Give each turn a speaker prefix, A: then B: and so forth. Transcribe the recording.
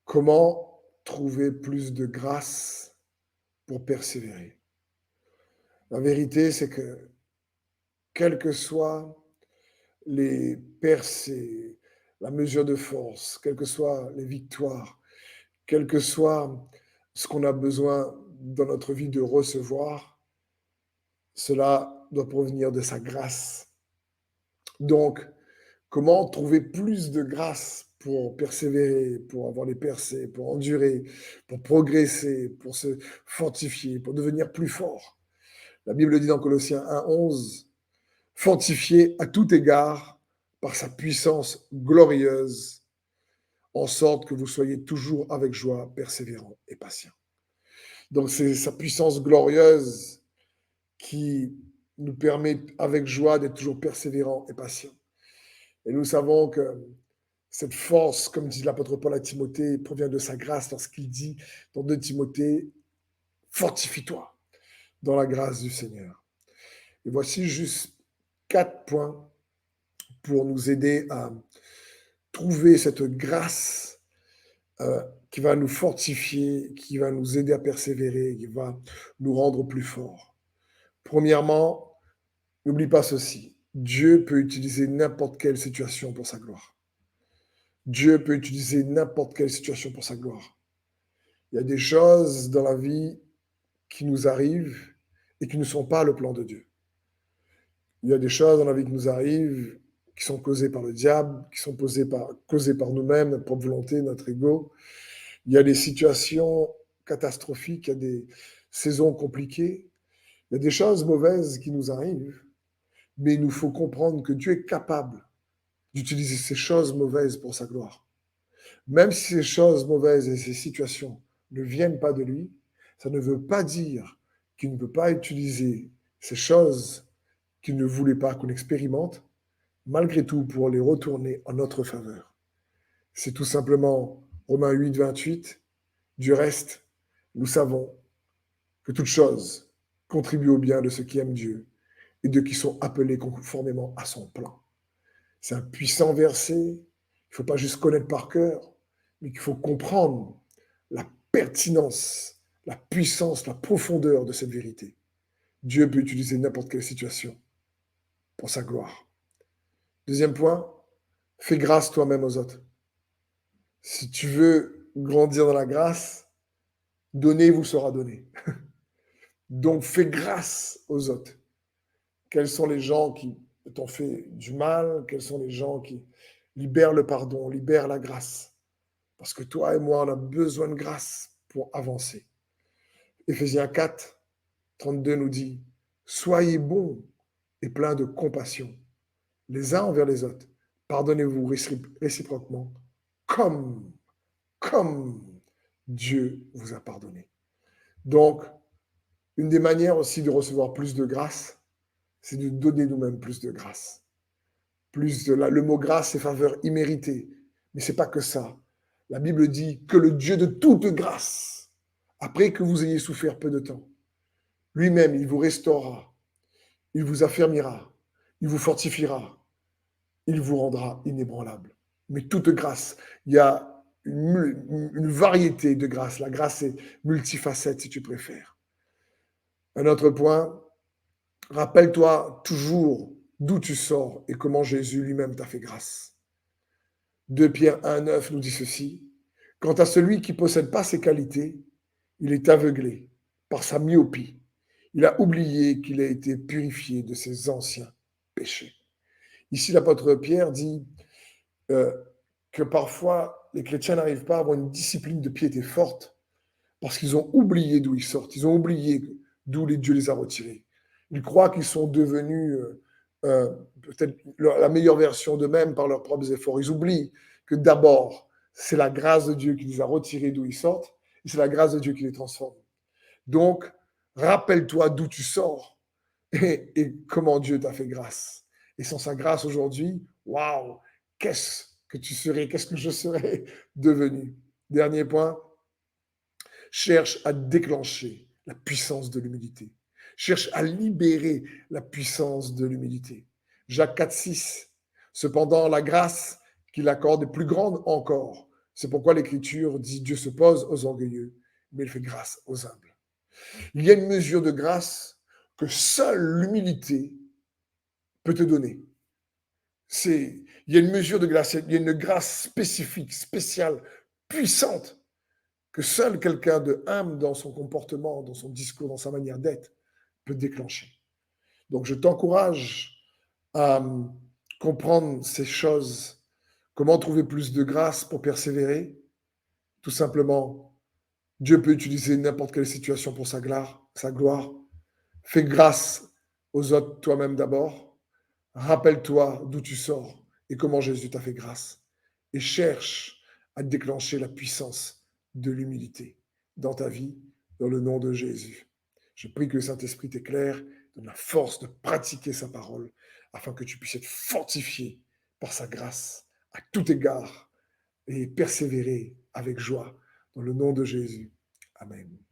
A: Comment trouver plus de grâce pour persévérer? La vérité, c'est que quelles que soient les percées, la mesure de force, quelles que soient les victoires, quel que soit ce qu'on a besoin dans notre vie de recevoir, cela doit provenir de sa grâce. Donc, comment trouver plus de grâce pour persévérer, pour avoir les percées, pour endurer, pour progresser, pour se fortifier, pour devenir plus fort? La Bible dit dans Colossiens 1:11, fortifié à tout égard par sa puissance glorieuse, en sorte que vous soyez toujours avec joie, persévérants et patients. Donc c'est sa puissance glorieuse qui nous permet avec joie d'être toujours persévérants et patients. Et nous savons que cette force, comme dit l'apôtre Paul à Timothée, provient de sa grâce lorsqu'il dit dans 2 Timothée, fortifie-toi dans la grâce du Seigneur. Et voici juste 4 points pour nous aider à trouver cette grâce qui va nous fortifier, qui va nous aider à persévérer, qui va nous rendre plus forts. Premièrement, n'oublie pas ceci. Dieu peut utiliser n'importe quelle situation pour sa gloire. Dieu peut utiliser n'importe quelle situation pour sa gloire. Il y a des choses dans la vie qui nous arrivent et qui ne sont pas le plan de Dieu. Il y a des choses dans la vie qui nous arrivent qui sont causées par le diable, qui sont causées par nous-mêmes, notre propre volonté, notre ego. Il y a des situations catastrophiques, il y a des saisons compliquées, il y a des choses mauvaises qui nous arrivent, mais il nous faut comprendre que Dieu est capable d'utiliser ces choses mauvaises pour sa gloire. Même si ces choses mauvaises et ces situations ne viennent pas de lui, ça ne veut pas dire qu'il ne peut pas utiliser ces choses qu'il ne voulait pas qu'on expérimente, malgré tout pour les retourner en notre faveur. C'est tout simplement Romains 8:28. Du reste, nous savons que toute chose contribue au bien de ceux qui aiment Dieu et de qui sont appelés conformément à son plan. C'est un puissant verset. Il ne faut pas juste connaître par cœur, mais qu'il faut comprendre la pertinence, la puissance, la profondeur de cette vérité. Dieu peut utiliser n'importe quelle situation pour sa gloire. Deuxième point, fais grâce toi-même aux autres. Si tu veux grandir dans la grâce, donner vous sera donné. Donc fais grâce aux autres. Quels sont les gens qui t'ont fait du mal? Quels sont les gens qui libèrent le pardon, libèrent la grâce? Parce que toi et moi, on a besoin de grâce pour avancer. Éphésiens 4:32 nous dit, soyez bons et pleins de compassion, les uns envers les autres. Pardonnez-vous réciproquement, comme, comme Dieu vous a pardonné. Donc, une des manières aussi de recevoir plus de grâce, c'est de donner nous-mêmes plus de grâce. Le mot grâce, c'est faveur imméritée. Mais c'est pas que ça. La Bible dit que le Dieu de toute grâce, après que vous ayez souffert peu de temps, lui-même, il vous restaurera, il vous affermira, il vous fortifiera, il vous rendra inébranlable. Mais toute grâce, il y a une variété de grâces. La grâce est multifacette, si tu préfères. Un autre point, rappelle-toi toujours d'où tu sors et comment Jésus lui-même t'a fait grâce. 2 Pierre 1:9 nous dit ceci. Quant à celui qui ne possède pas ces qualités, il est aveuglé par sa myopie. Il a oublié qu'il a été purifié de ses anciens péchés. Ici, l'apôtre Pierre dit que parfois, les chrétiens n'arrivent pas à avoir une discipline de piété forte parce qu'ils ont oublié d'où ils sortent. Ils ont oublié d'où Dieu les a retirés. Ils croient qu'ils sont devenus peut-être la meilleure version d'eux-mêmes par leurs propres efforts. Ils oublient que d'abord, c'est la grâce de Dieu qui les a retirés d'où ils sortent et c'est la grâce de Dieu qui les transforme. Donc, rappelle-toi d'où tu sors et comment Dieu t'a fait grâce. Et sans sa grâce aujourd'hui, waouh, qu'est-ce que tu serais, qu'est-ce que je serais devenu? Dernier point, cherche à déclencher la puissance de l'humilité. Cherche à libérer la puissance de l'humilité. Jacques 4:6. Cependant, la grâce qu'il accorde est plus grande encore. C'est pourquoi l'Écriture dit Dieu se pose aux orgueilleux, mais il fait grâce aux humbles. Il y a une mesure de grâce que seule l'humilité peut te donner. Il y a une mesure de grâce, il y a une grâce spécifique, spéciale, puissante, que seul quelqu'un de humble dans son comportement, dans son discours, dans sa manière d'être, peut déclencher. Donc je t'encourage à comprendre ces choses. Comment trouver plus de grâce pour persévérer? Tout simplement, Dieu peut utiliser n'importe quelle situation pour sa gloire, sa gloire. Fais grâce aux autres, toi-même d'abord. Rappelle-toi d'où tu sors et comment Jésus t'a fait grâce. Et cherche à déclencher la puissance de l'humilité dans ta vie, dans le nom de Jésus. Je prie que le Saint-Esprit t'éclaire, donne la force de pratiquer sa parole, afin que tu puisses être fortifié par sa grâce à tout égard et persévérer avec joie dans le nom de Jésus. Amen.